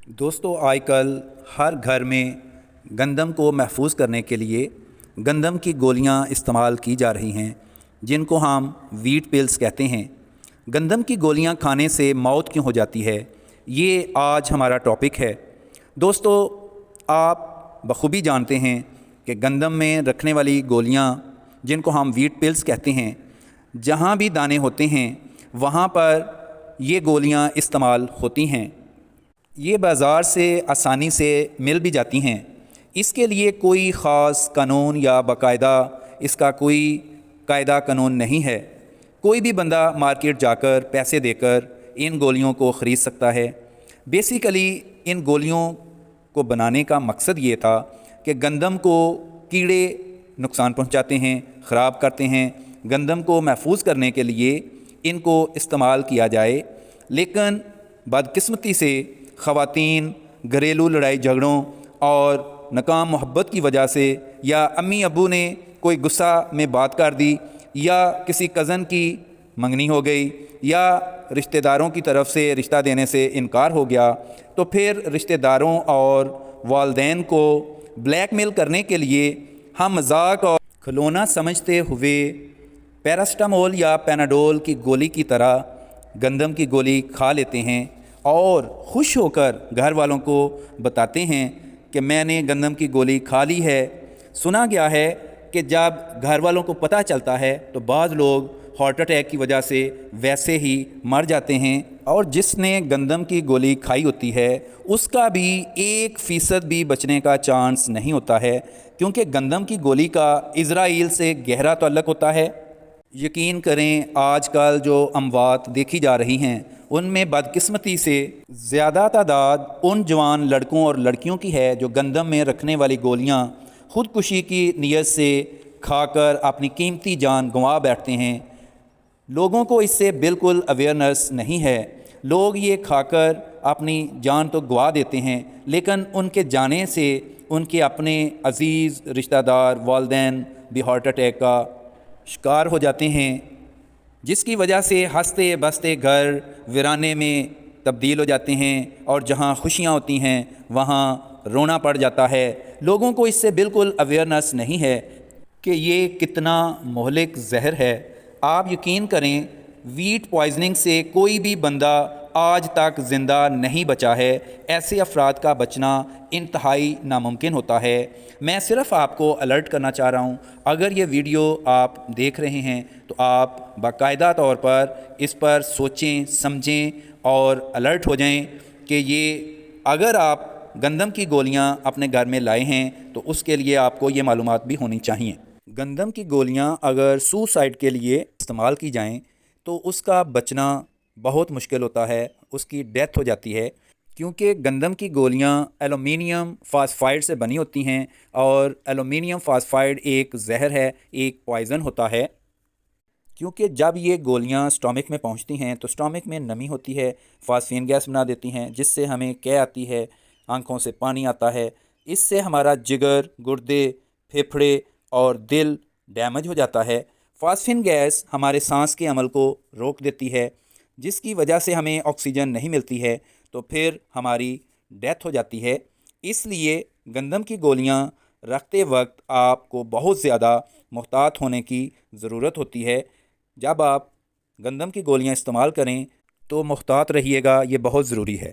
دوستو آج کل ہر گھر میں گندم کو محفوظ کرنے کے لیے گندم کی گولیاں استعمال کی جا رہی ہیں جن کو ہم ویٹ پلز کہتے ہیں۔ گندم کی گولیاں کھانے سے موت کیوں ہو جاتی ہے، یہ آج ہمارا ٹاپک ہے۔ دوستو آپ بخوبی جانتے ہیں کہ گندم میں رکھنے والی گولیاں جن کو ہم ویٹ پلز کہتے ہیں، جہاں بھی دانے ہوتے ہیں وہاں پر یہ گولیاں استعمال ہوتی ہیں۔ یہ بازار سے آسانی سے مل بھی جاتی ہیں۔ اس کے لیے کوئی خاص قانون یا باقاعدہ اس کا کوئی قاعدہ قانون نہیں ہے۔ کوئی بھی بندہ مارکیٹ جا کر پیسے دے کر ان گولیوں کو خرید سکتا ہے۔ بیسیکلی ان گولیوں کو بنانے کا مقصد یہ تھا کہ گندم کو کیڑے نقصان پہنچاتے ہیں، خراب کرتے ہیں۔ گندم کو محفوظ کرنے کے لیے ان کو استعمال کیا جائے، لیکن بدقسمتی سے خواتین گھریلو لڑائی جھگڑوں اور ناکام محبت کی وجہ سے، یا امی ابو نے کوئی غصہ میں بات کر دی، یا کسی کزن کی منگنی ہو گئی، یا رشتہ داروں کی طرف سے رشتہ دینے سے انکار ہو گیا، تو پھر رشتہ داروں اور والدین کو بلیک میل کرنے کے لیے ہم مذاق اور کھلونا سمجھتے ہوئے پیراسٹامول یا پیناڈول کی گولی کی طرح گندم کی گولی کھا لیتے ہیں اور خوش ہو کر گھر والوں کو بتاتے ہیں کہ میں نے گندم کی گولی کھا لی ہے۔ سنا گیا ہے کہ جب گھر والوں کو پتہ چلتا ہے تو بعض لوگ ہارٹ اٹیک کی وجہ سے ویسے ہی مر جاتے ہیں، اور جس نے گندم کی گولی کھائی ہوتی ہے اس کا بھی 1% بھی بچنے کا چانس نہیں ہوتا ہے، کیونکہ گندم کی گولی کا اسرائیل سے گہرا تعلق ہوتا ہے۔ یقین کریں آج کل جو اموات دیکھی جا رہی ہیں ان میں بدقسمتی سے زیادہ تعداد ان جوان لڑکوں اور لڑکیوں کی ہے جو گندم میں رکھنے والی گولیاں خودکشی کی نیت سے کھا کر اپنی قیمتی جان گنوا بیٹھتے ہیں۔ لوگوں کو اس سے بالکل اویئرنیس نہیں ہے۔ لوگ یہ کھا کر اپنی جان تو گنوا دیتے ہیں، لیکن ان کے جانے سے ان کے اپنے عزیز رشتہ دار والدین بھی ہارٹ اٹیک کا شکار ہو جاتے ہیں، جس کی وجہ سے ہنستے بستے گھر ویرانے میں تبدیل ہو جاتے ہیں، اور جہاں خوشیاں ہوتی ہیں وہاں رونا پڑ جاتا ہے۔ لوگوں کو اس سے بالکل اویئرنیس نہیں ہے کہ یہ کتنا مہلک زہر ہے۔ آپ یقین کریں ویٹ پوائزننگ سے کوئی بھی بندہ آج تک زندہ نہیں بچا ہے۔ ایسے افراد کا بچنا انتہائی ناممکن ہوتا ہے۔ میں صرف آپ کو الرٹ کرنا چاہ رہا ہوں، اگر یہ ویڈیو آپ دیکھ رہے ہیں تو آپ باقاعدہ طور پر اس پر سوچیں سمجھیں اور الرٹ ہو جائیں کہ یہ اگر آپ گندم کی گولیاں اپنے گھر میں لائے ہیں تو اس کے لیے آپ کو یہ معلومات بھی ہونی چاہیے۔ گندم کی گولیاں اگر سوسائڈ کے لیے استعمال کی جائیں تو اس کا بچنا بہت مشکل ہوتا ہے، اس کی ڈیتھ ہو جاتی ہے، کیونکہ گندم کی گولیاں ایلومینیم فاسفائڈ سے بنی ہوتی ہیں، اور ایلومینیم فاسفائڈ ایک زہر ہے، ایک پوائزن ہوتا ہے۔ کیونکہ جب یہ گولیاں سٹامک میں پہنچتی ہیں تو سٹامک میں نمی ہوتی ہے، فاسفین گیس بنا دیتی ہیں، جس سے ہمیں قے آتی ہے، آنکھوں سے پانی آتا ہے۔ اس سے ہمارا جگر، گردے، پھیپھڑے اور دل ڈیمیج ہو جاتا ہے۔ فاسفین گیس ہمارے سانس کے عمل کو روک دیتی ہے، جس کی وجہ سے ہمیں آکسیجن نہیں ملتی ہے، تو پھر ہماری ڈیتھ ہو جاتی ہے۔ اس لیے گندم کی گولیاں رکھتے وقت آپ کو بہت زیادہ محتاط ہونے کی ضرورت ہوتی ہے۔ جب آپ گندم کی گولیاں استعمال کریں تو محتاط رہیے گا، یہ بہت ضروری ہے۔